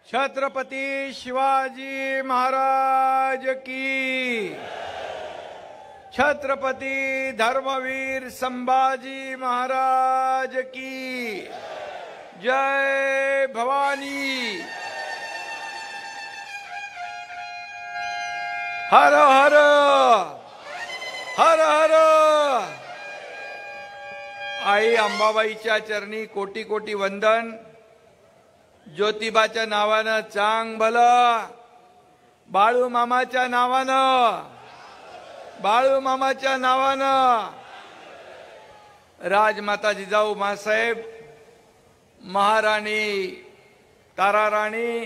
छत्रपती शिवाजी महाराज की, छत्रपती धर्मवीर संभाजी महाराज की जय भवानी। हर हर हर हर। आई अंबाबाईच्या चरणी कोटी कोटी वंदन। ज्योतिबाच्या नावानं चांग भलं, बाळू मामाच्या नावानं, बाळू मामाच्या नावानं राजमाता जिजाऊ मासाहेब, महाराणी ताराराणी,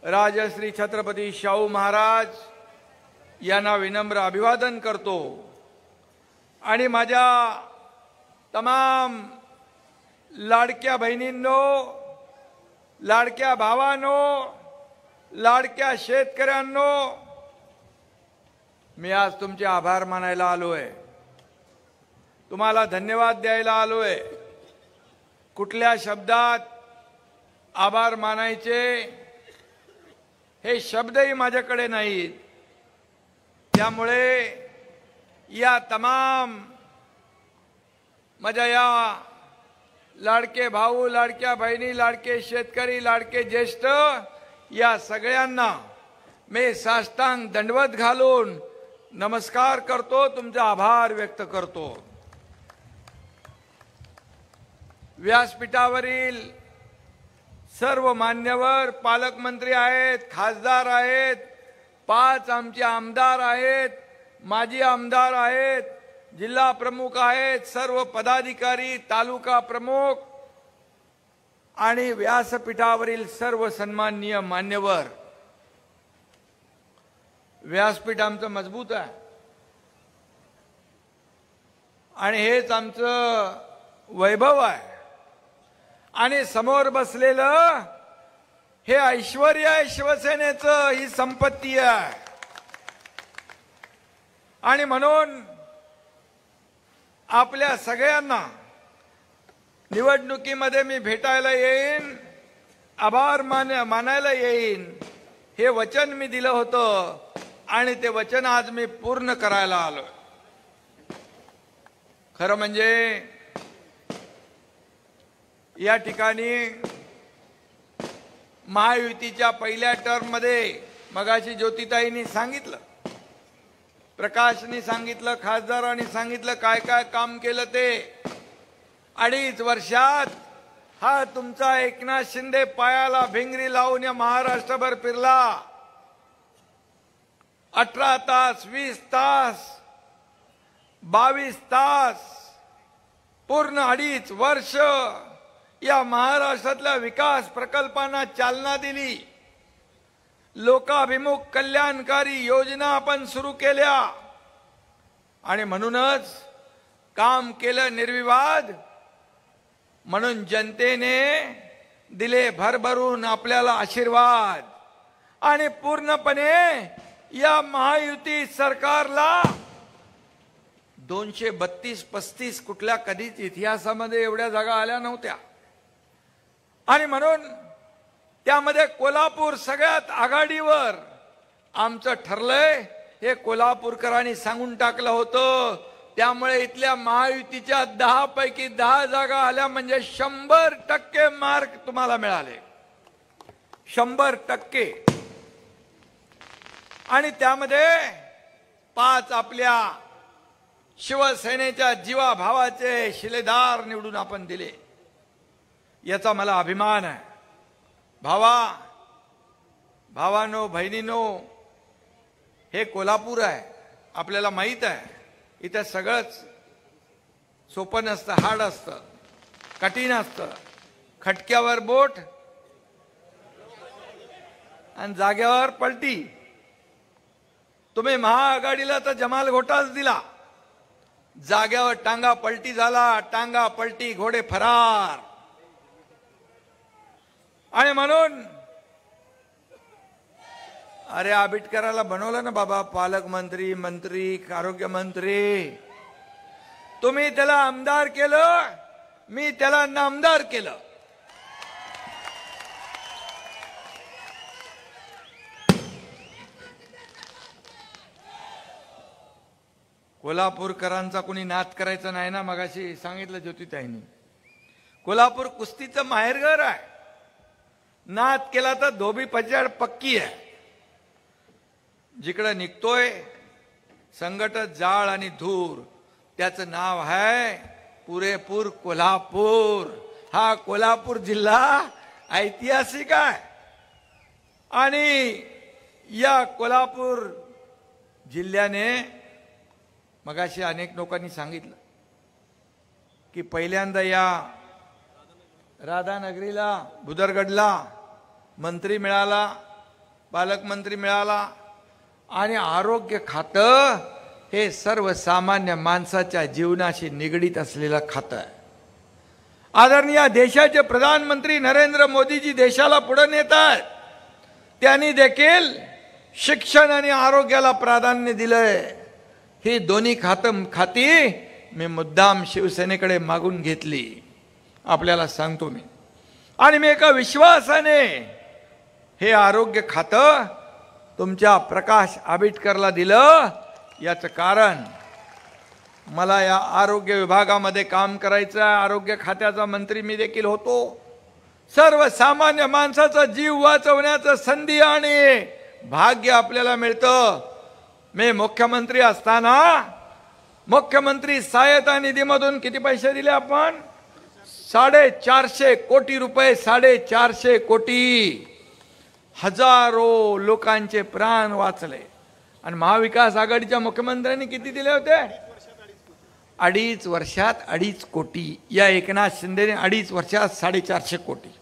राजश्री छत्रपती शाहू महाराज यांना विनम्र अभिवादन करतो आणि माझ्या तमाम लाडक्या बहिणींनो, लाडक्या भावांनो, लाडक्या शेतकऱ्यांनो, मी आज तुमचे आभार मानायला आलोय, तुम्हाला धन्यवाद द्यायला आलोय। कुठल्या शब्दात आभार मानायचे हे शब्दही माझ्याकडे नाहीत, त्यामुळे या तमाम माझ्या या लाडके भाऊ, लाडक्या बहिणी, लाडके शेतकरी, लाडके ज्येष्ठ या सगळ्यांना मी साष्टांग दंडवत घालून नमस्कार करतो, तुमचा आभार व्यक्त करतो। व्यासपीठावरील सर्व मान्यवर, पालकमंत्री आहेत, खासदार आहेत, 5 आमचे आमदार आहेत, माजी आमदार आहेत, जिल्हा प्रमुख आहेत, सर्व पदाधिकारी, तालुका प्रमुख आणि व्यासपीठावरील सर्व सन्माननीय मान्यवर। व्यासपीठ आमचं मजबूत आहे आणि हेच आमचं वैभव आहे आणि समोर बसलेलं हे ऐश्वर्य आहे, शिवसेनेचं ही संपत्ती आहे। आणि म्हणून आपल्या सगळ्यांना निवडणुकीमध्ये मी भेटायला येईन, आभार मानायला येईन, हे वचन मी दिलं होतं आणि ते वचन आज मी पूर्ण करायला आलो। खरं म्हणजे या ठिकाणी महायुतीच्या पहिल्या टर्म मध्ये मगाशी ज्योतिताईंनी सांगितलं, प्रकाशनी सांगितलं, खासदारांनी सांगितलं काय काय काम केलं ते। 2.5 वर्षात हा तुमचा एकनाथ शिंदे पायाला भिंगरी लावून या महाराष्ट्रभर फिरला। 18 तास, 20 तास, 22 तास, पूर्ण 2.5 वर्ष या महाराष्ट्रातल्या विकास प्रकल्पांना चालना दिली। लोकाभिमुख कल्याणकारी योजना आपण सुरू केल्या आणि म्हणूनच काम केलं निर्विवाद, म्हणून जनतेने दिले भरभरून आपल्याला आशीर्वाद आणि पूर्णपणे या महायुती सरकारला 232-35 कुठल्या कधीच इतिहासामध्ये एवढ्या जागा आल्या नव्हत्या आणि म्हणून त्यामध्ये कोल्हापूर सगळ्यात आघाडीवर आमचं ठरलंय। हे कोल्हापूरकरांनी सांगून टाकलं होतं, त्यामुळे इथल्या महायुतीच्या 10 पैकी 10 जागा आल्या म्हणजे 100% मार्क तुम्हाला मिळाले, 100%। आणि त्यामध्ये 5 आपल्या शिवसेनेच्या जीवाभावाचे शिलेदार निवडून आपण दिले, याचा मला अभिमान आहे। भावानो, बहिणीनो, हे कोल्हापूर आहे, आपल्याला माहित आहे, इथे सगळंच सोपं नसतं, हार्ड असतं, कठीण असतं। खटक्यावर बोट आणि जाग्यावर पलटी। तुम्ही महाआघाडीला तर जमाल घोटाळाच दिला, जाग्यावर टांगा पलटी झाला, टांगा पलटी, घोडे फरार। आणि म्हणून अरे आंबेडकराला बनवलं ना बाबा पालकमंत्री, मंत्री, आरोग्य मंत्री, तुम्ही त्याला आमदार केलं, मी त्याला नामदार केलं। कोल्हापूरकरांचा कोणी नाद करायचा नाही ना, मगाशी सांगितलं ज्योतिताईंनी. कोल्हापूर कुस्तीचं माहेरघर आहे. नाद केला तर धोबी पछाड पक्की आहे. जिकडे निघतोय संघटत जाळ आणि धूर, त्याचं नाव आहे पुरेपूर कोल्हापूर. हा कोल्हापूर जिल्हा ऐतिहासिक आहे आणि या कोल्हापूर जिल्ह्याने, मगाशी अनेक लोकांनी सांगितलं की पहिल्यांदा या राधानगरीला भुदरगडला मंत्री मिळाला, पालकमंत्री मिळाला आणि आरोग्य खातं हे सर्वसामान्य माणसाच्या जीवनाशी निगडीत असलेलं खातं आहे. आदरणीय देशाचे प्रधानमंत्री नरेंद्र मोदीजी देशाला पुढे नेत आहेत. त्यांनी देखील शिक्षण आणि आरोग्याला प्राधान्य दिलंय. ही दोन्ही खाती मी मुद्दाम शिवसेनेकडे मागून घेतली. आपल्याला सांगतो मी, आणि मी एका विश्वासाने हे आरोग्य खातं तुमच्या प्रकाश आंबेडकरला दिलं. याचं कारण मला या आरोग्य विभागामध्ये काम करायचं आहे. आरोग्य खात्याचा मंत्री मी देखील होतो. सर्वसामान्य माणसाचा जीव वाचवण्याचं संधी आणि भाग्य आपल्याला मिळतं. मी मुख्यमंत्री असताना मुख्यमंत्री सहायता निधीमधून किती पैसे दिले आपण? 450 कोटी रुपये. 450 कोटी. हजारो लोकांचे प्राण वाचले. आणि महाविकास आघाडीच्या मुख्यमंत्र्यांनी किती दिले होते? 2.5 वर्षात 2.5 कोटी. या एकनाथ शिंदेने 2.5 वर्षात 450 कोटी.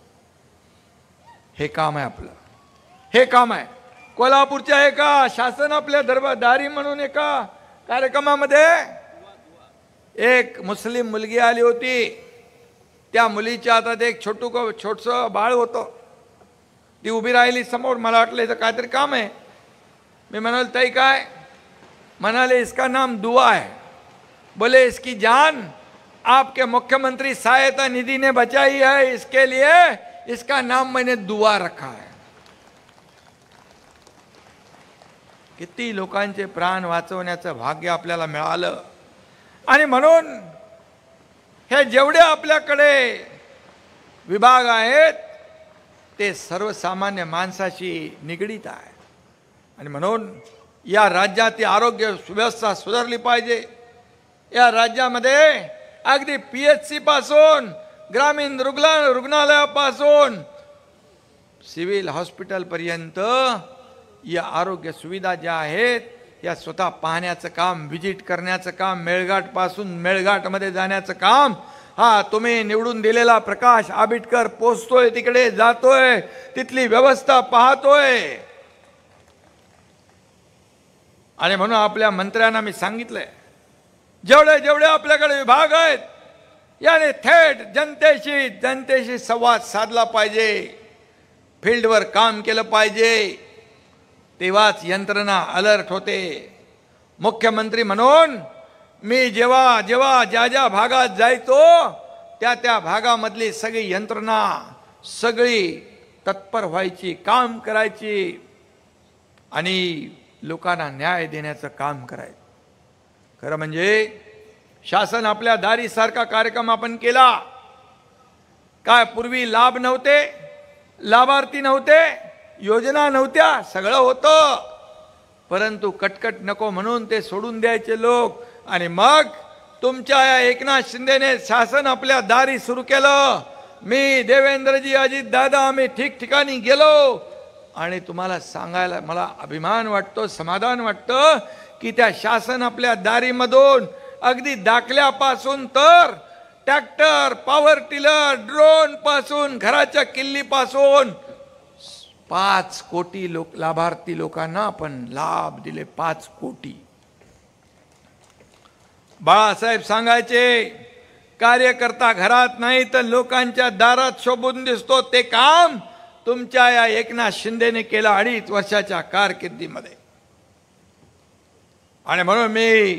हे काम आहे आपलं. हे काम आहे. कोल्हापूरच्या एका शासन आपल्या दरबारी म्हणून एका कार्यक्रमामध्ये एक मुस्लिम मुलगी आली होती. त्या मुलीच्या हातात एक छोटसं बाळ होतं. ती उभी राहिली समोर. मला वाटलं इथं काहीतरी काम आहे. मी म्हणाल ताई काय? म्हणाले इसका नाम दुआ है. बोले इसकी जान आपके मुख्यमंत्री सहायता निधि ने बचाई है, इसके लिए इसका नाम मैंने दुआ रखा है. किती लोकांचे प्राण वाचवण्याचं भाग्य आपल्याला मिळालं. आणि म्हणून हे जेवढे आपल्याकडे विभाग आहेत ते सर्वसामान्य माणसाशी निगडीत आहे. आणि म्हणून या राज्याची आरोग्य व्यवस्था सुधारली पाहिजे. या राज्यामध्ये अगदी PHC पासून ग्रामीण रुग्णालयापासून सिव्हिल हॉस्पिटल पर्यंत या आरोग्य सुविधा ज्या आहेत या स्वतः पाहण्याचं काम, व्हिजिट करण्याचं काम, मेळघाट पासून मेळघाटमध्ये जाण्याचं काम हा तुम्ही निवडून दिलेला प्रकाश आंबेडकर पोहोचतोय, तिकडे जातोय, तिथली व्यवस्था पाहतोय. आणि म्हणून आपल्या मंत्र्यांना मी सांगितलंय जेवढे जेवढे आपल्याकडे विभाग आहेत याने थेट जनतेशी संवाद साधला पाहिजे. फील्डवर काम केलं पाहिजे. तेव्हाच यंत्रणा अलर्ट होते. मुख्यमंत्री म्हणून मी जेव्हा ज्या ज्या भागात जायचो त्या भागामधली सगळी यंत्रणा सगळी तत्पर व्हायची, काम करायची आणि लोकांना न्याय देण्याचं काम करायचं. खरं म्हणजे शासन आपल्या दारी सारखा कार्यक्रम आपण केला. काय पूर्वी लाभ नव्हते, लाभार्थी नव्हते, योजना नव्हत्या, सगळं होतं. परंतु कटकट नको म्हणून ते सोडून द्यायचे लोक. आणि मग तुमच्या या एकनाथ शिंदेने शासन आपल्या दारी सुरू केलं. मी देवेंद्रजी, अजित दादा आम्ही ठिकठिकाणी गेलो आणि तुम्हाला सांगायला मला अभिमान वाटतो, समाधान वाटतं की त्या शासन आपल्या दारीमधून अगदी दाखल्यापासून तर ट्रॅक्टर, पॉवर टिलर, ड्रोन पासून घराच्या किल्लीपासून 5 कोटी लाभार्थी लोकांना आपण लाभ दिले. 5 कोटी. बाळासाहेब सांगायचे कार्यकर्ता घरात नाही तर लोकांच्या दारात शोभून दिसतो. ते काम तुमच्या या एकनाथ शिंदेने केलं 2.5 वर्षाच्या कारकिर्दीमध्ये. आणि म्हणून मी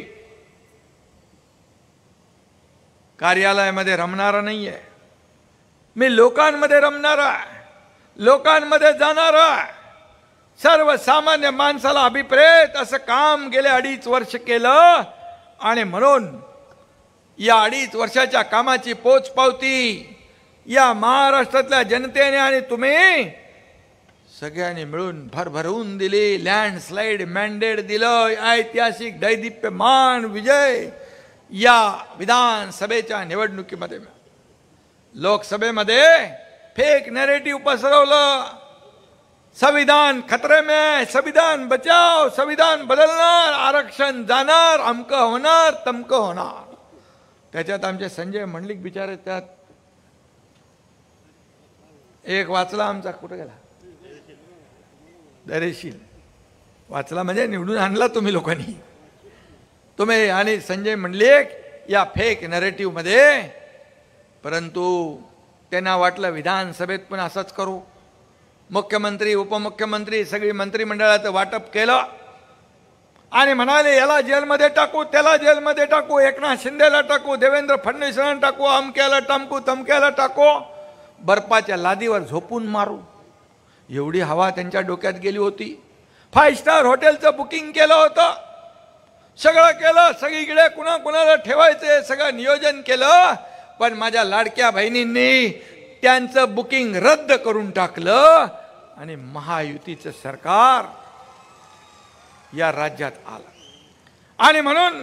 कार्यालयामध्ये रमणारा नाहीये. मी लोकांमध्ये रमणारा, लोकांमध्ये जाणारा, सर्वसामान्य माणसाला अभिप्रेत असं काम गेले 2.5 वर्ष केलं. आणि म्हणून या 2.5 वर्षाच्या कामाची पोचपावती या महाराष्ट्रातल्या जनतेने आणि तुम्ही सगळ्यांनी मिळून भरभरून दिली. लँडस्लाइड मॅन्डेट दिलं. ऐतिहासिक दैदिप्यमान विजय या विधानसभेच्या निवडणुकीमध्ये. लोकसभेमध्ये फेक नॅरेटिव्ह पसरवलं. संविधान खतरे में है, संविधान बचाओ, संविधान बदलणार, आरक्षण जाणार, अमकं होणार, तमकं होणार. त्याच्यात आमचे संजय मंडलिक बिचारे त्यात एक वाचला आमचा, कुठे गेला, दरेशील वाचला म्हणजे निवडून आणला तुम्ही लोकांनी. तुम्ही आणि संजय मंडलिक या फेक नॅरेटिव्ह मध्ये. परंतु त्यांना वाटलं विधानसभेत पण असंच करू. मुख्यमंत्री उपमुख्यमंत्री सगळी मंत्रिमंडळाचं वाटप केलं आणि म्हणाले याला जेलमध्ये टाकू, त्याला जेलमध्ये टाकू, एकनाथ शिंदेला टाकू, देवेंद्र फडणवीसांना टाकू, अमक्याला टाकू, तमक्याला टाकू, बर्फाच्या लादीवर झोपून मारू. एवढी हवा त्यांच्या डोक्यात गेली होती. 5 स्टार हॉटेलचं बुकिंग केलं होतं, सगळं केलं, सगळीकडे कुणाकुणाला ठेवायचे सगळं नियोजन केलं. पण माझ्या लाडक्या बहिणींनी त्यांचं बुकिंग रद्द करून टाकलं आणि महायुतीचं सरकार या राज्यात आलं. आणि म्हणून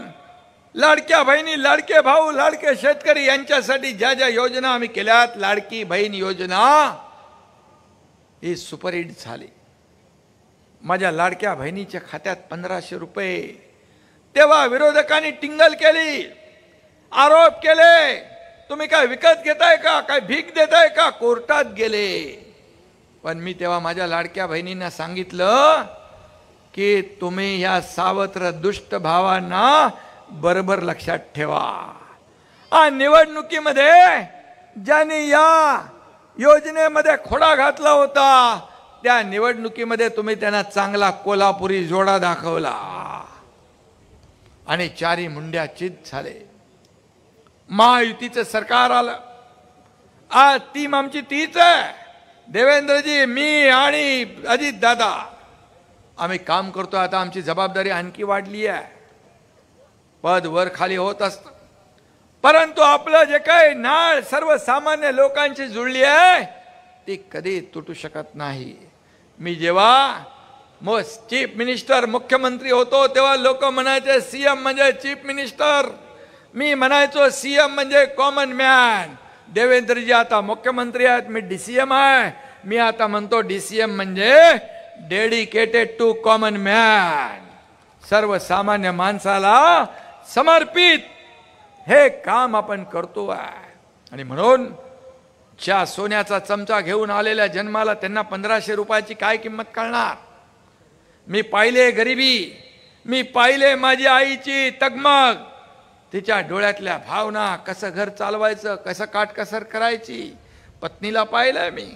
लाडक्या बहिणी, लाडके भाऊ, लाडके शेतकरी यांच्यासाठी ज्या ज्या योजना आम्ही केल्यात, लाडकी बहीण योजना ही सुपरहिट झाली. माझ्या लाडक्या बहिणीच्या खात्यात 1500 रुपये. तेव्हा विरोधकांनी टिंगल केली, आरोप केले, तुम्ही काय विकत घेताय का, काय भीक देताय का, कोर्टात गेले. पण मी तेव्हा माझ्या लाडक्या बहिणींना सांगितलं की तुम्ही या सावत्र दुष्ट भावांना बरोबर लक्षात ठेवा. आणि निवडणुकीमध्ये ज्यांनी या योजनेमध्ये खोडा घातला होता त्या निवडणुकीमध्ये तुम्ही त्यांना चांगला कोल्हापुरी जोडा दाखवला आणि 4 मुंड्या चित झाले. महायुतीचं सरकार आलं. आज टीम आमची तीच आहे. देवेंद्रजी, मी आणि अजित दादा आम्ही काम करतो. आता आमची जबाबदारी आणखी वाढली आहे. पद वर खाली होत असतं, परंतु आपलं जे काही नाळ सर्वसामान्य लोकांची जुळली आहे ती कधी तुटू शकत नाही. मी जेव्हा चीफ मिनिस्टर मुख्यमंत्री होतो तेव्हा लोक म्हणायचे सीएम म्हणजे चीफ मिनिस्टर, मी म्हणायचो सीएम म्हणजे कॉमन मॅन. देवेंद्रजी आता मुख्यमंत्री आहेत, मी डीसीएम आहे. मी आता म्हणतो डीसीएम म्हणजे डेडिकेटेड टू कॉमन मॅन, सर्वसामान्य माणसाला समर्पित हे काम आपण करतो आहे. आणि म्हणून ज्या सोन्याचा चमचा घेऊन आलेल्या जन्माला त्यांना 1500 रुपयाची काय किंमत कळणार. मी पाहिले गरिबी, मी पाहिले माझी आईची तगमग, तिच्या डोळ्यातल्या भावना, कसं घर चालवायचं, कसं काटकसर करायची, पत्नीला पाहिलं मी.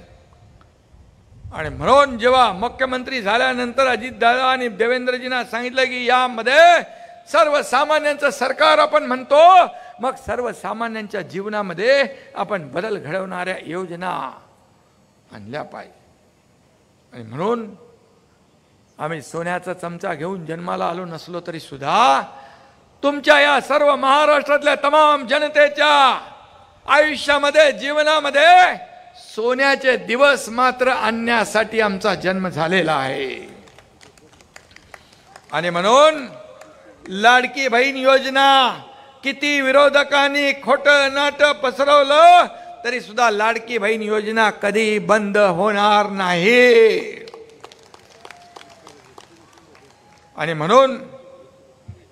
आणि म्हणून जेव्हा मुख्यमंत्री झाल्यानंतर अजितदादा आणि देवेंद्रजींना सांगितलं की यामध्ये सर्वसामान्यांचं सरकार आपण म्हणतो, मग सर्वसामान्यांच्या जीवनामध्ये आपण बदल घडवणाऱ्या योजना आणल्या पाहिजे. आणि म्हणून आम्ही सोन्याचा चमचा घेऊन जन्माला आलो नसलो तरी सुद्धा तुमच्या या सर्व महाराष्ट्रातल्या तमाम जनतेच्या आयुष्यामध्ये, जीवनामध्ये सोन्याचे दिवस मात्र आणण्यासाठी आमचा जन्म झालेला आहे. आणि म्हणून लाडकी बहीण योजना किती विरोधकांनी खोटं नाटं पसरवलं तरी सुद्धा लाडकी बहीण योजना कधी बंद होणार नाही. आणि म्हणून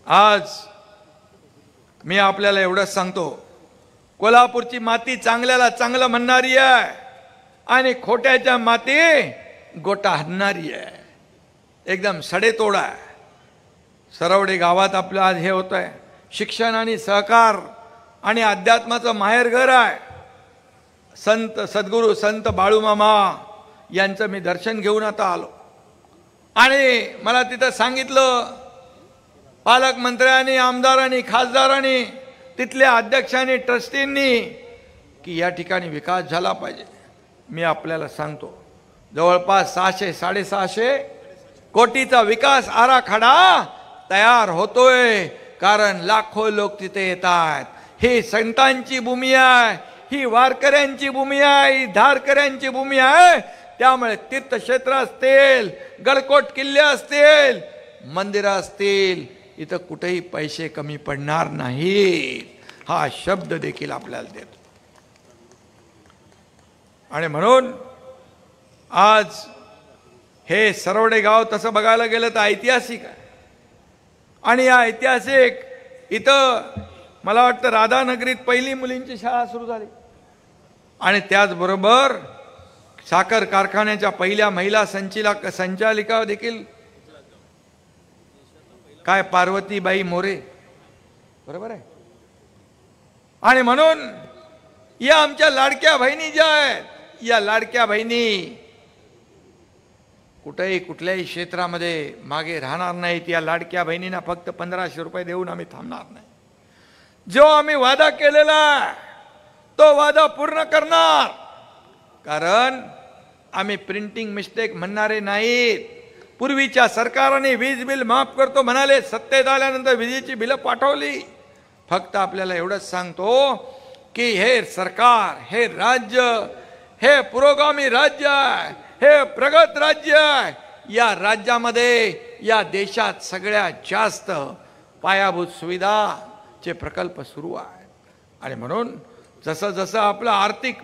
आज मी आपल्याला एवढंच सांगतो, कोल्हापूरची माती चांगल्याला चांगलं म्हणणारी आहे आणि खोट्याच्या माती गोटा हाणणारी आहे. एकदम सडेतोड आहे. सरवडे गावात आपलं आज हे होत आहे. शिक्षण आणि सहकार आणि अध्यात्माचं माहेरघर आहे. संत सद्गुरू संत बाळूमामा यांचं मी दर्शन घेऊन आता आलो आणि मला तिथं सांगितलं पालकमंत्र्यांनी, आमदारांनी, खासदारांनी, तिथल्या अध्यक्षांनी, ट्रस्टींनी की या ठिकाणी विकास झाला पाहिजे. मी आपल्याला सांगतो जवळपास 600-650 कोटीचा विकास आराखडा तयार होतोय. कारण लाखो लोक तिथे येतात. ही संतांची भूमी आहे, ही वारकऱ्यांची भूमी आहे, ही धारकऱ्यांची भूमी आहे. त्यामुळे तीर्थक्षेत्र असतील, गडकोट किल्ले असतील, मंदिरं असतील, इथं कुठेही पैसे कमी पडणार नाहीत, हा शब्द देखील आपल्याला देतो. आणि म्हणून आज हे सरवडे गाव तसं बघायला गेलं तर ऐतिहासिक आहे. आणि या ऐतिहासिक इथं मला वाटतं राधानगरीत पहिली मुलींची शाळा सुरू झाली. आणि त्याचबरोबर साखर कारखान्याच्या पहिल्या महिला संचालिका देखील काय पार्वतीबाई मोरे, बरोबर आहे. आणि म्हणून या आमच्या लाडक्या बहिणी ज्या आहेत, या लाडक्या बहिणी कुठेही कुठल्याही क्षेत्रामध्ये मागे राहणार नाहीत. या लाडक्या बहिणींना फक्त 1500 रुपये देऊन आम्ही थांबणार नाही. जो आम्ही वादा केलेला तो वादा पूर्ण करणार. कारण आम्ही प्रिंटिंग मिस्टेक म्हणणारे नाहीत. पूर्वीच्या सरकारने वीज बिल माफ करतो म्हणाले, सत्तेत आल्यानंतर विजेची बिलं पाठवली. फक्त आपल्याला एवढंच सांगतो की हे सरकार, हे राज्य, हे पुरोगामी राज्य आहे, हे प्रगत राज्य आहे. या राज्यामध्ये, या देशात सगळ्यात जास्त पायाभूत सुविधाचे प्रकल्प सुरू आहेत. आणि म्हणून जसं जसं आपलं आर्थिक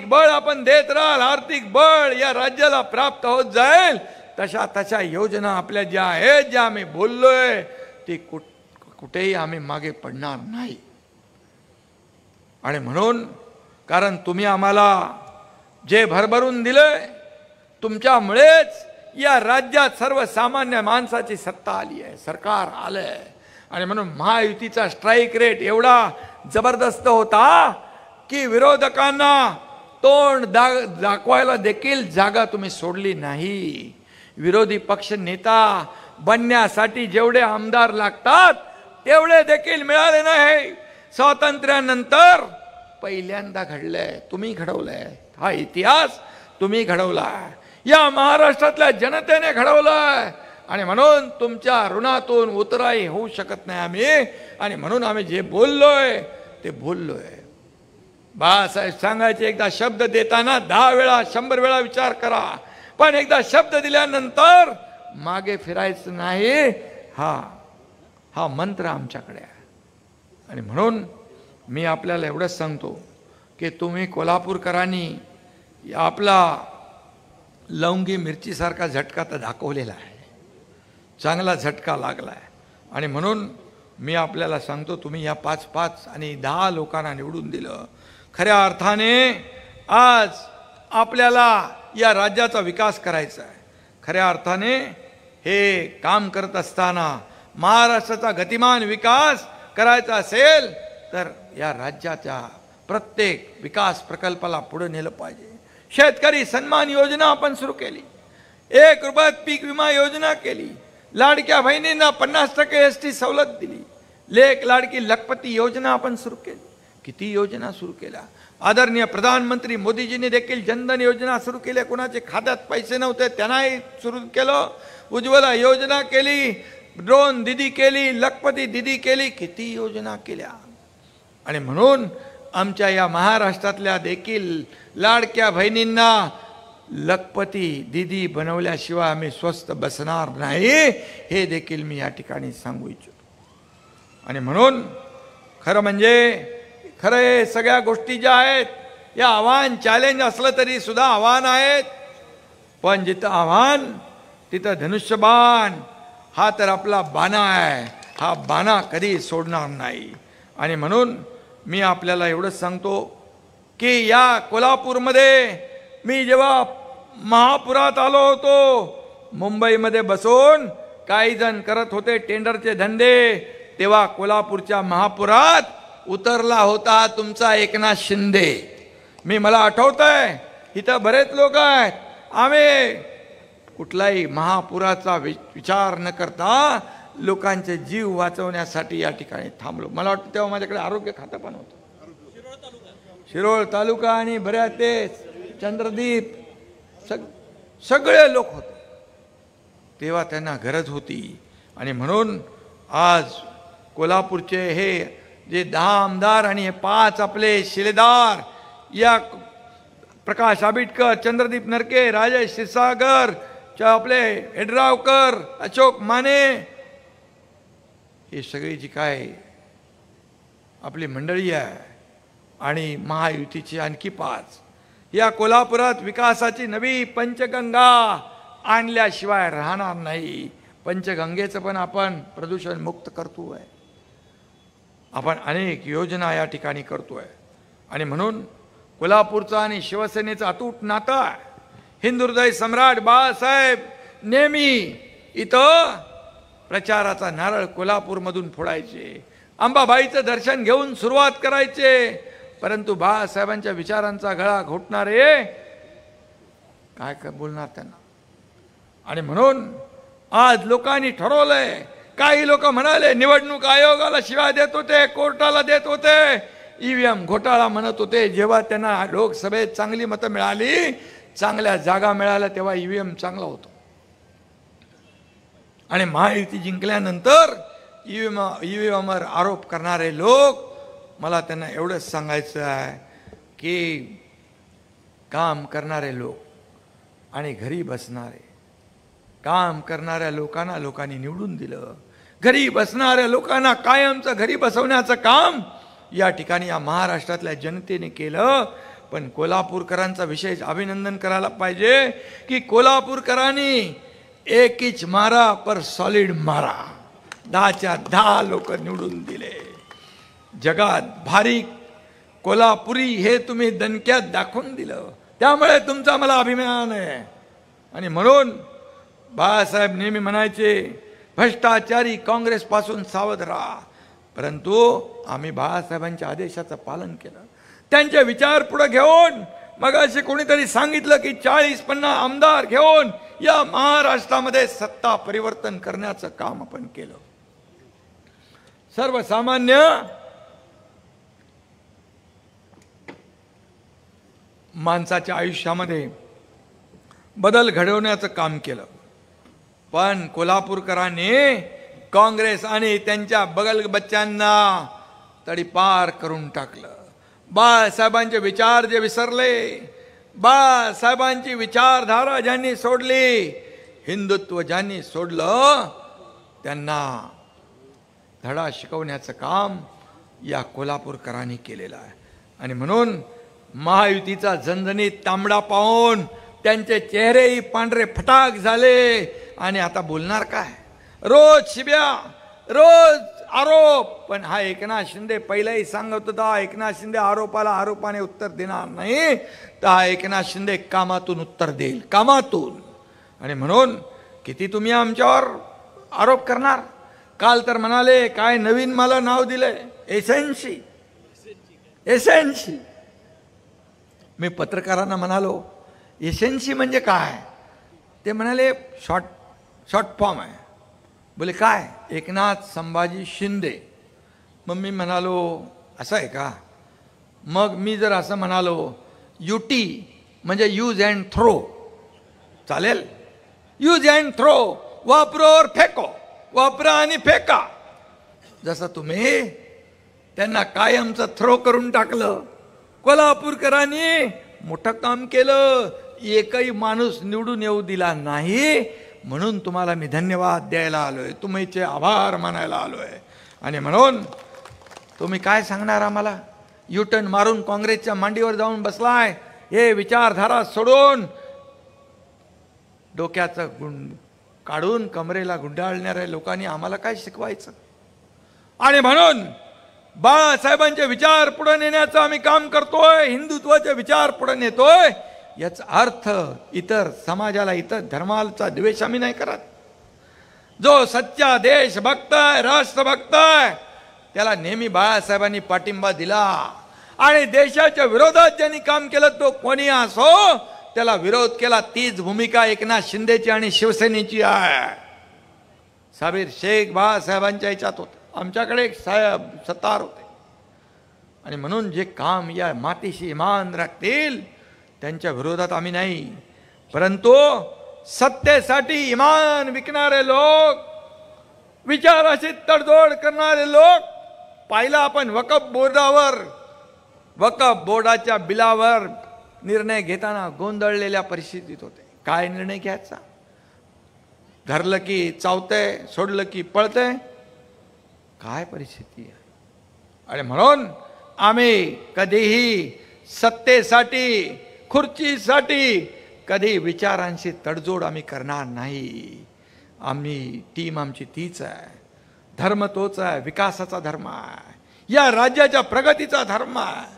बळ आपण देत राहाल, आर्थिक बळ या राज्याला प्राप्त होत जाईल, तशा तशा योजना आपल्या ज्या आहेत, ज्या आम्ही बोललोय, ती कुठेही आम्ही मागे पडणार नाही. आणि म्हणून कारण तुम्ही आम्हाला जे भरभरून दिलंय, तुमच्यामुळेच या राज्यात सर्वसामान्य माणसाची सत्ता आली आहे, सरकार आलंय. आणि म्हणून महायुतीचा स्ट्राईक रेट एवढा जबरदस्त होता की विरोधकांना तोंड दाखवायला देखील जागा तुम्ही सोडली नाही. विरोधी पक्ष नेता बनण्यासाठी जेवढे आमदार लागतात तेवढे देखील मिळाले नाही. स्वातंत्र्यानंतर पहिल्यांदा घडलंय, तुम्ही घडवलंय. हा इतिहास तुम्ही घडवलाय, या महाराष्ट्रातल्या जनतेने घडवलाय. आणि म्हणून तुमच्या ऋणातून उतराई होऊ शकत नाही आम्ही. आणि म्हणून आम्ही जे बोललोय ते बोललोय. बाळासाहेब सांगायचे, एकदा शब्द देताना 10 वेळा 100 वेळा विचार करा, पण एकदा शब्द दिल्यानंतर मागे फिरायचं नाही. हा मंत्र आमच्याकडे आहे. आणि म्हणून मी आपल्याला एवढंच सांगतो की तुम्ही कोल्हापूरकरांनी आपला लवंगी मिरचीसारखा झटका तर दाखवलेला आहे, चांगला झटका लागला आहे. आणि म्हणून मी आपल्याला सांगतो, तुम्ही या 5-5 आणि 10 लोकांना निवडून दिलं. खऱ्या अर्थाने आज आपल्याला या राज्याचा विकास करायचा आहे. खऱ्या अर्थाने हे काम करत असताना महाराष्ट्राचा गतिमान विकास करायचा असेल तर या राज्याच्या प्रत्येक विकास प्रकल्पाला पुढे नेलं पाहिजे. शेतकरी सन्मान योजना आपण सुरू केली, 1 रुपयात पीक विमा योजना केली, लाडक्या बहिणींना 50% ST सवलत दिली, लेक लाडकी लखपती योजना आपण सुरू केली. किती योजना सुरू केल्या. आदरणीय प्रधानमंत्री मोदीजींनी देखील जनधन योजना सुरू केली. कुणाचे खात्यात पैसे नव्हते त्यांनाही सुरू केलं. उज्ज्वला योजना केली, ड्रोन दिदी केली, लखपती दिदी केली, किती योजना केल्या. आणि म्हणून आमच्या या महाराष्ट्रातल्या देखील लाडक्या बहिणींना लखपती दिदी बनवल्याशिवाय आम्ही स्वस्थ बसणार नाही, हे देखील मी या ठिकाणी सांगू इच्छितो. आणि म्हणून खरं म्हणजे खरं सगळ्या गोष्टी ज्या आहेत, या आव्हान चॅलेंज असलं तरी सुद्धा आव्हान आहेत. पण जिथं आव्हान तिथं धनुष्यबाण हा तर आपला बाणा आहे, हा बाणा कधी सोडणार नाही. आणि म्हणून मी आपल्याला एवढंच सांगतो की या कोल्हापूरमध्ये मी जेव्हा महापुरात आलो होतो, मुंबईमध्ये बसून काही जण करत होते टेंडरचे धंदे, तेव्हा कोल्हापूरच्या महापुरात उतरला होता तुमचा एकनाथ शिंदे. मला आठवतंय, इथं बरेच लोक आहेत. आम्ही कुठलाही महापुराचा विचार न करता लोकांचे जीव वाचवण्यासाठी या ठिकाणी थांबलो. मला वाटतं तेव्हा माझ्याकडे आरोग्य खातं पण होतं. शिरोळ तालुका आणि बऱ्याच ते चंद्रदीप सगळे लोक होते. तेव्हा त्यांना गरज होती. आणि म्हणून आज कोल्हापूरचे हे जे 10 आमदार आणि हे 5 आपले शिलेदार, या प्रकाश आंबेडकर, चंद्रदीप नरके, राजेश क्षीरसागर, आपले यड्रावकर, अशोक माने, हे सगळी जी काय आपली मंडळी आहे आणि महायुतीची आणखी 5, या कोल्हापुरात विकासाची नवी पंचगंगा आणल्याशिवाय राहणार नाही. पंचगंगेचं पण आपण प्रदूषण मुक्त करतोय, आपण अनेक योजना या ठिकाणी करतोय. आणि म्हणून कोल्हापूरचा आणि शिवसेनेचं अतूट नातं आहे. हिंदुहृदय सम्राट बाळासाहेब नेहमी इथं प्रचाराचा नारळ कोल्हापूरमधून फोडायचे, अंबाबाईचं दर्शन घेऊन सुरुवात करायचे. परंतु बाळासाहेबांच्या विचारांचा गळा घोटणारे काय बोलणार त्यांना. आणि म्हणून आज लोकांनी ठरवलंय, काही लोक म्हणाले निवडणूक आयोगाला शिवाय देत होते, कोर्टाला देत होते, ईव्हीएम घोटाळा म्हणत होते. जेव्हा त्यांना लोकसभेत चांगली मतं मिळाली, चांगल्या जागा मिळाल्या, तेव्हा ईव्हीएम चांगला होतो. आणि महायुती जिंकल्यानंतर ईव्हीएमवर आरोप करणारे लोक, मला त्यांना एवढंच सांगायचं आहे की काम करणारे लोक आणि घरी बसणारे, काम करणाऱ्या लोकांना लोकांनी निवडून दिलं, घरी बसणाऱ्या लोकांना कायमचं घरी बसवण्याचं काम या ठिकाणी या महाराष्ट्रातल्या जनतेने केलं. पण कोल्हापूरकरांचा विशेष अभिनंदन करायला पाहिजे की कोल्हापूरकरांनी एक इंच मारा पर सॉलिड मारा, 10च्या 10 लोक निवडून दिले. जगात भारी कोल्हापुरी हे तुम्ही दणक्यात दाखवून दिलं, त्यामुळे तुमचा मला अभिमान आहे. आणि म्हणून बाळासाहेब नेहमी म्हणायचे, भ्रष्टाचारी काँग्रेसपासून सावध राहा. परंतु आम्ही बाळासाहेबांच्या आदेशाचं पालन केलं, त्यांचे विचार पुढे घेऊन. मग असे कोणीतरी सांगितलं की 40-50 आमदार घेऊन या महाराष्ट्रामध्ये सत्ता परिवर्तन करण्याचं काम आपण केलं. सर्वसामान्य माणसाच्या आयुष्यामध्ये बदल घडवण्याचं काम केलं. पण कोल्हापूरकरांनी काँग्रेस आणि त्यांच्या बगल बच्च्यांना तडीपार करून टाकलं. बाळासाहेबांचे विचार जे विसरले, बाळासाहेबांची विचारधारा ज्यांनी सोडली, हिंदुत्व ज्यांनी सोडलं, त्यांना धडा शिकवण्याचं काम या कोल्हापूरकरांनी केलेलं आहे. आणि म्हणून महायुतीचा झणझणीत तांबडा पाहून त्यांचे चेहरेही पांढरे फटाक झाले. आणि आता बोलणार काय? रोज शिब्या, रोज आरोप. पण हा एकनाथ शिंदे पहिलाही सांगत होता, एकनाथ शिंदे आरोपाला आरोपाने उत्तर देणार नाही, तर हा एकनाथ शिंदे कामातून उत्तर देईल, कामातून. आणि म्हणून किती तुम्ही आमच्यावर आरोप करणार? काल तर म्हणाले काय नवीन मला नाव दिले, एसएनसी. एसएनसी मी पत्रकारांना म्हणालो एसएनसी म्हणजे काय? ते म्हणाले शॉर्ट फॉर्म आहे. बोले काय? एकनाथ संभाजी शिंदे. मग मी म्हणालो असं आहे का? मग मी जर असं म्हणालो युटी म्हणजे यूज अँड थ्रो, चालेल? यूज अँड थ्रो, वापरोवर फेको, वापरा आणि फेका. जसं तुम्ही त्यांना कायमचं थ्रो करून टाकलं, कोल्हापूरकरांनी मोठं काम केलं, एकही माणूस निवडून येऊ दिला नाही. म्हणून तुम्हाला मी धन्यवाद द्यायला आलोय, तुमचे आभार मानायला आलोय. आणि म्हणून तुम्ही काय सांगणार आम्हाला? युटर्न मारून काँग्रेसच्या मांडीवर जाऊन बसलाय, हे विचारधारा सोडून डोक्याचं काढून कमरेला गुंडाळणाऱ्या लोकांनी आम्हाला काय शिकवायचं? आणि म्हणून बाळासाहेबांचे विचार पुढे नेण्याचं आम्ही काम करतोय, हिंदुत्वाचे विचार पुढे नेतोय. याचा अर्थ इतर समाजाला, इतर धर्माचा द्वेष आम्ही नाही करत. जो सच्चा देशभक्त आहे, राष्ट्रभक्त आहे, त्याला नेहमी बाळासाहेबांनी पाठिंबा दिला. आणि देशाच्या विरोधात ज्यांनी काम केलं तो कोणी असो, त्याला विरोध केला. तीच भूमिका एकनाथ शिंदेची आणि शिवसेनेची आहे. साबीर शेख बाळासाहेबांच्या ह्याच्यात होते, आमच्याकडे एक साहेब सत्तार होते. आणि म्हणून जे काम या मातीशी इमान राखतील त्यांच्या विरोधात आम्ही नाही. परंतु सत्तेसाठी इमान विकणारे लोक विचाराशी तडजोड करणारे लोक पाहिला आपण वक्फ बोर्डाच्या बिलावर निर्णय घेताना गोंधळलेल्या परिस्थितीत होते. काय निर्णय घ्यायचा? धरलं की चावतंय, सोडलं की पळतंय, काय परिस्थिती आहे. आणि म्हणून आम्ही कधीही सत्तेसाठी, खुर्चीसाठी कधी विचारांशी तडजोड आम्ही करणार नाही. टीम आमची तीच आहे, धर्म तोच आहे, विकासाचा धर्म आहे, या राज्याच्या प्रगतीचा धर्म आहे.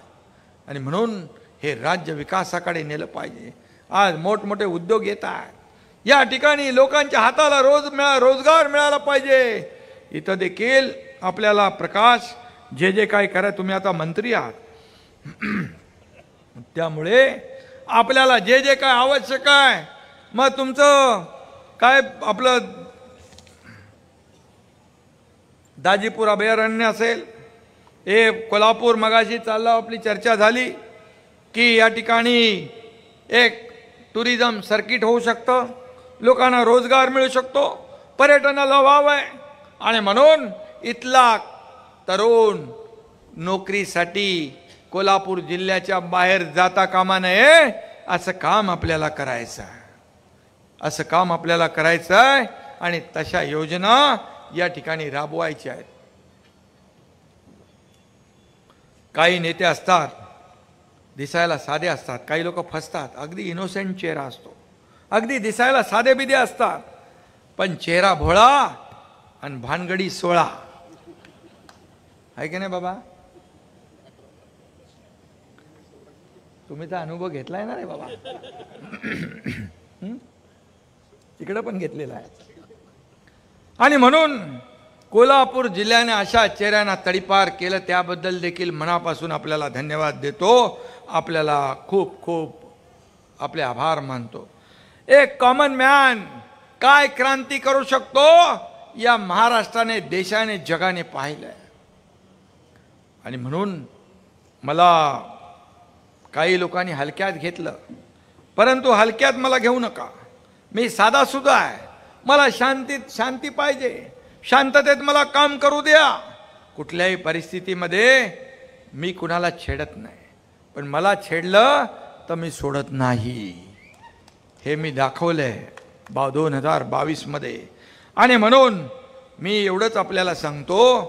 आणि म्हणून हे राज्य विकासाकडे नेलं पाहिजे. आज मोठमोठे उद्योग येत आहेत, या ठिकाणी लोकांच्या हाताला रोजगार मिळाला पाहिजे. इथं देखील आपल्याला प्रकाश जे काय करा, तुम्ही आता मंत्री आहात, त्यामुळे आपल्याला जे काय आवश्यक आहे, मग तुमचं काय आपलं दाजीपूर अभयारण्य असेल, हे कोल्हापूर मगाशी चालला, आपली चर्चा झाली की या ठिकाणी एक टुरिझम सर्किट होऊ शकतं, लोकांना रोजगार मिळू शकतो, पर्यटनाला वाव आहे. आणि म्हणून इथला तरुण नोकरीसाठी कोल्हापूर जिल्ह्याच्या बाहेर जाता कामा नये, असं काम आपल्याला करायचं आहे, असं काम आपल्याला करायचं आहे. आणि तशा योजना या ठिकाणी राबवायच्या आहेत. काही नेते असतात, दिसायला साधे असतात, काही लोक फसतात, अगदी इनोसेंट चेहरा असतो, अगदी दिसायला साधे बिदे असतात, पण चेहरा भोळा आणि भानगडी 16 आहे की नाही बाबा? तुम्ही तर अनुभव घेतलाय ना रे बाबा, तिकडे पण घेतलेला आहे. आणि म्हणून कोल्हापूर जिल्ह्याने अशा चेहऱ्यांना तडीपार केलं, त्याबद्दल देखील मनापासून आपल्याला धन्यवाद देतो, आपल्याला खूप खूप आपले आभार मानतो. एक कॉमन मॅन काय क्रांती करू शकतो, या महाराष्ट्राने, देशाने, जगाने पाहिलंय. आणि म्हणून मला काही लोकांनी हलक्यात घेतलं, परंतु हलक्यात मला घेऊ नका. मी साधा सुद्धा आहे, मला शांती पाहिजे, शांततेत मला काम करू द्या. कुठल्याही परिस्थितीमध्ये मी कुणाला छेडत नाही, पण मला छेडलं तर मी सोडत नाही, हे मी दाखवलंय 2022 मध्ये. आणि म्हणून मी एवढंच आपल्याला सांगतो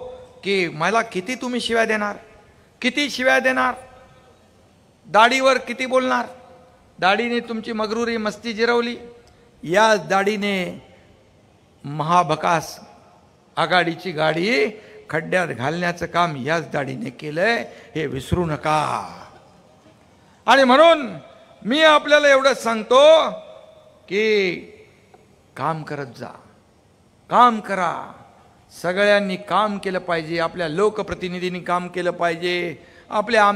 की मला किती तुम्ही शिव्या देणार, किती शिव्या देणार, दाढीवर किती बोलणार. दाढीने तुमची मगरुरी मस्ती जिरवली, याच दाढीने महाभकास आघाडीची गाडी खड्ड्यात घालण्याचं काम याच दाढीने केलंय, हे विसरू नका. आणि म्हणून मी आपल्याला एवढंच सांगतो की काम करत जा, काम करा. सगळ्यांनी काम केलं पाहिजे, आपल्या लोकप्रतिनिधींनी काम केलं पाहिजे, आपल्या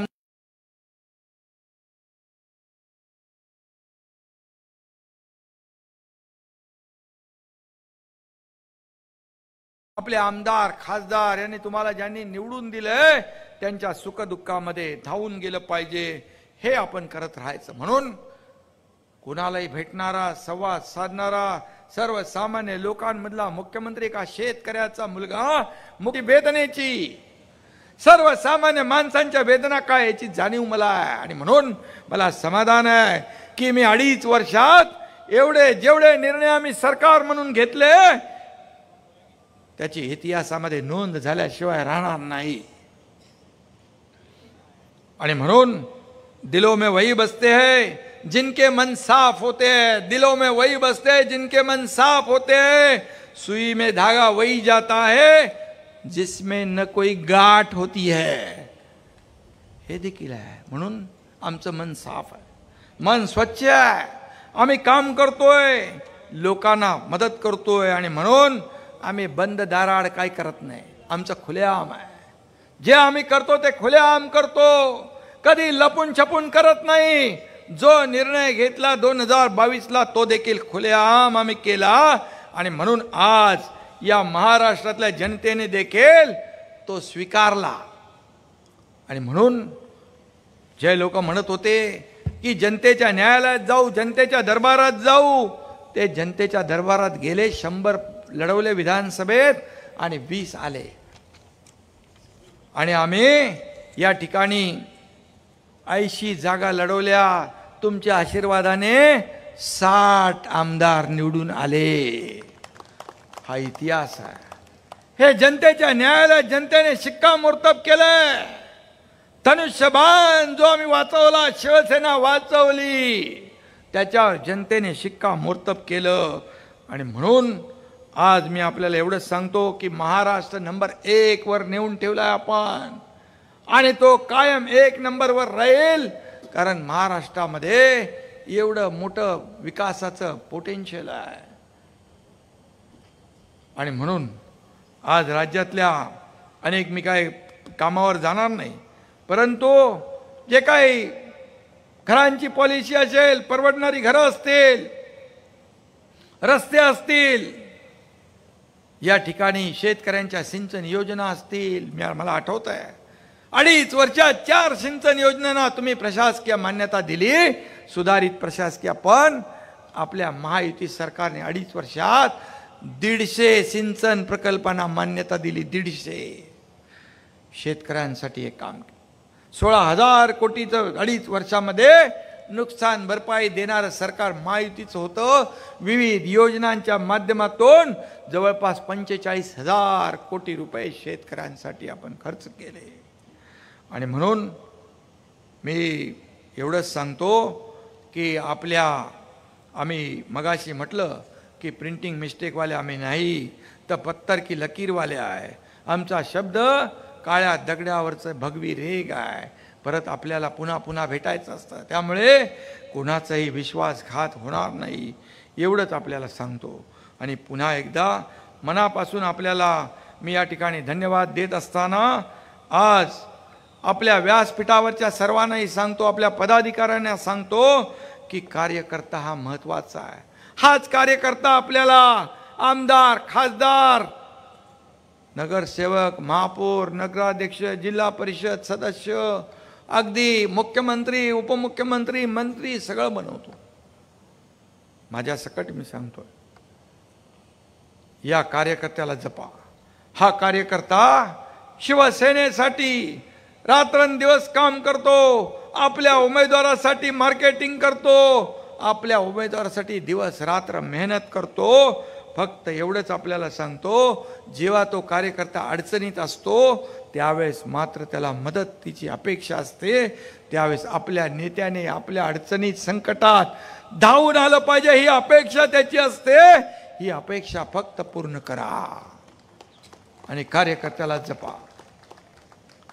आमदार खासदार यांनी तुम्हाला ज्यांनी निवडून दिलंय त्यांच्या सुखदुःखामध्ये धावून गेलं पाहिजे, हे आपण करत राहायचं. म्हणून कुणालाही भेटणारा, संवाद साधणारा, सर्वसामान्य लोकांमधला मुख्यमंत्री का शेतकऱ्याचा मुलगा, मुक्ती वेदनेची, सर्वसामान्य माणसांच्या वेदना काय याची जाणीव मला आहे. आणि म्हणून मला समाधान आहे की मी 2.5 वर्षात जेवढे निर्णय आम्ही सरकार म्हणून घेतले त्याची इतिहासामध्ये नोंद झाल्याशिवाय राहणार नाही. आणि म्हणून दिलों में वही बसते हैं जिनके मन साफ होते हैं, दिलों में वही बसते हैं जिनके मन साफ होते हैं, सुई में धागा वही जाता है जिसमें न कोई गाठ होती है, हे देखील आहे. म्हणून आमचं मन साफ आहे, मन स्वच्छ आहे, आम्ही काम करतोय, लोकांना मदत करतोय. आणि म्हणून आम्ही बंद दाराआड काय करत नाही, आमचं खुलेआम आहे. जे आम्ही करतो ते खुलेआम करतो, कधी लपून छपून करत नाही. जो निर्णय घेतला 2022ला तो देखील खुलेआम आम्ही केला. आणि म्हणून आज या महाराष्ट्रातल्या जनतेने देखील तो स्वीकारला. आणि म्हणून जे लोक म्हणत होते की जनतेच्या न्यायालयात जाऊ, जनतेच्या दरबारात जाऊ, ते जनतेच्या दरबारात गेले, 100 लढवले विधानसभेत, आणि 20 आले आणि आम्ही या ठिकाणी 80 जागा लढवल्या. तुमच्या आशीर्वादाने 60 आमदार निवडून आले. हा इतिहास आहे. हे जनतेच्या न्यायालयात जनतेने शिक्कामोर्तब केलंय. धनुष्यबाण जो आम्ही वाचवला, शिवसेना वाचवली, त्याच्यावर जनतेने शिक्कामोर्तब केलं. आणि म्हणून आज मी आपल्याला एवढंच सांगतो की महाराष्ट्र नंबर 1 वर नेऊन ठेवलाय आपण आणि तो कायम 1 नंबरवर राहील. कारण महाराष्ट्रामध्ये एवढं मोठं विकासाचं पोटेन्शियल आहे. आणि म्हणून आज राज्यातल्या अनेक, मी काय कामावर जाणार नाही, परंतु जे काही घरांची पॉलिसी असेल, परवडणारी घरं असतील, रस्ते असतील, या ठिकाणी शेतकऱ्यांच्या सिंचन योजना असतील, मला आठवत आहे 2.5 वर्षात 4 सिंचन योजनांना तुम्ही प्रशासकीय मान्यता दिली, सुधारित प्रशासकीय. पण आपल्या महायुती सरकारने 2.5 वर्षात 150 सिंचन प्रकल्पांना मान्यता दिली. 150 शेतकऱ्यांसाठी हे काम. 16,000 कोटीचं 2.5 वर्षामध्ये नुकसान भरपाई देणारं सरकार महायुतीचं होतं. विविध योजनांच्या माध्यमातून जवळपास 45,000 कोटी रुपये शेतकऱ्यांसाठी आपण खर्च केले. आणि म्हणून मी एवढंच सांगतो की आम्ही मगाशी म्हटलं की प्रिंटिंग मिस्टेकवाले आम्ही नाही, तर पत्तर की लकीरवाले आहे. आमचा शब्द काळ्या दगडावरचं भगवी रेग आहे. परत आपल्याला पुन्हा पुन्हा भेटायचं असतं. त्यामुळे कोणाचाही विश्वासघात होणार नाही, एवढंच आपल्याला सांगतो. आणि पुन्हा एकदा मनापासून आपल्याला मी या ठिकाणी धन्यवाद देत असताना आज आपल्या व्यासपीठावरच्या सर्वांनाही सांगतो, आपल्या पदाधिकाऱ्यांना सांगतो की कार्यकर्ता हा महत्त्वाचा आहे. हाच कार्यकर्ता आपल्याला आमदार, खासदार, नगरसेवक, महापौर, नगराध्यक्ष, जिल्हा परिषद सदस्य, अगदी मुख्यमंत्री, उपमुख्यमंत्री, मंत्री सगळं बनवतो. माझ्या सकट मी सांगतोय, या कार्यकर्त्याला जपा. हा कार्यकर्ता शिवसेनेसाठी रात्रंदिवस काम करतो, आपल्या उमेदवारासाठी मार्केटिंग करतो, आपल्या उमेदवारासाठी दिवस रात्र मेहनत करतो. फक्त एवढंच आपल्याला सांगतो, जेव्हा तो कार्यकर्ता अडचणीत असतो त्यावेळेस मात्र त्याला मदतीची अपेक्षा असते. त्यावेळेस आपल्या नेत्याने आपल्या अडचणीत, संकटात धावून आलं पाहिजे, ही अपेक्षा त्याची असते. ही अपेक्षा फक्त पूर्ण करा आणि कार्यकर्त्याला जपा.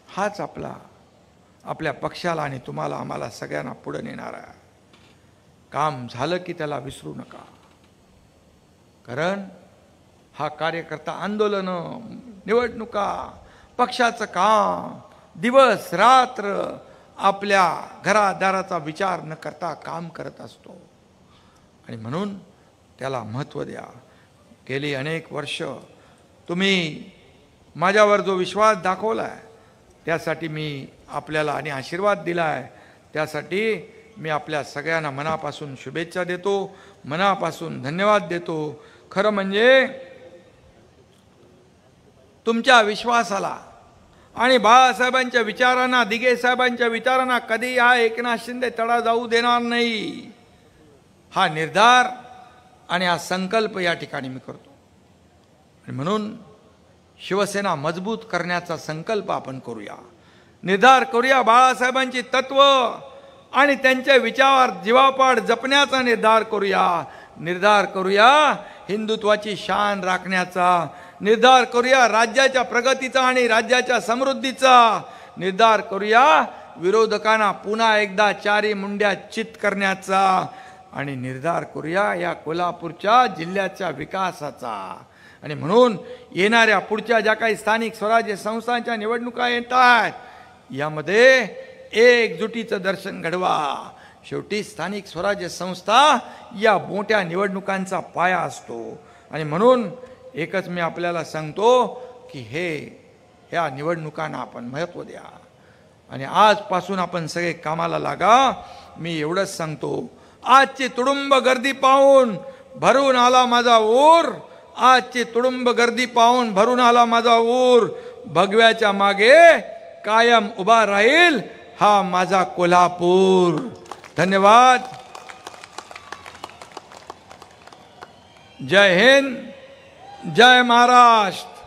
हाच आपल्या पक्षाला आणि तुम्हाला, आम्हाला सगळ्यांना पुढे नेणार आहे. काम झालं की त्याला विसरू नका. कारण हा कार्यकर्ता आंदोलन, निवडणुका, पक्षाचं काम, दिवस रात्र आपल्या घरादाराचा विचार न करता काम करत असतो. आणि म्हणून त्याला महत्त्व द्या. गेली अनेक वर्ष तुम्ही माझ्यावर जो विश्वास दाखवलाय त्यासाठी मी आपल्याला आणि आशीर्वाद दिलाय, त्यासाठी मी आपल्या सगळ्यांना मनापासून शुभेच्छा देतो, मनापासून धन्यवाद देतो. खरं म्हणजे तुमच्या विश्वासाला आणि बाळासाहेबांच्या विचारांना, दिघे साहेबांच्या विचारांना कधी हा एकनाथ शिंदे तडा जाऊ देणार नाही. हा निर्धार आणि हा संकल्प या ठिकाणी मी करतो. आणि म्हणून शिवसेना मजबूत करण्याचा संकल्प आपण करूया, निर्धार करूया. बाळासाहेबांची तत्व आणि त्यांच्या विचार जीवापाड जपण्याचा निर्धार करूया. निर्धार करूया हिंदुत्वाची शान राखण्याचा. निर्धार करूया राज्याच्या प्रगतीचा आणि राज्याच्या समृद्धीचा. निर्धार करूया विरोधकांना पुन्हा एकदा चारी मुंड्या चित करण्याचा. आणि निर्धार करूया या कोल्हापूरच्या जिल्ह्याच्या विकासाचा. आणि म्हणून येणाऱ्या पुढच्या ज्या काही स्थानिक स्वराज्य संस्थांच्या निवडणुका येत आहेत, यामध्ये एकजुटीचं दर्शन घडवा. शेवटी स्थानिक स्वराज्य संस्था या मोठ्या निवडणुकांचा पाया असतो. आणि म्हणून एकच मी आपल्याला सांगतो की ह्या निवडणुकांना आपण महत्त्व द्या आणि आजपासून आपण सगळे कामाला लागा. मी एवढंच सांगतो, आजची तुडुंब गर्दी पाहून भरून आला माझा ऊर. आजची तुडुंब गर्दी पाहून भरून आला माझा ऊर, भगव्याच्या मागे कायम उभा राहील हा माझा कोल्हापूर. धन्यवाद. जय हिंद, जय महाराष्ट्र.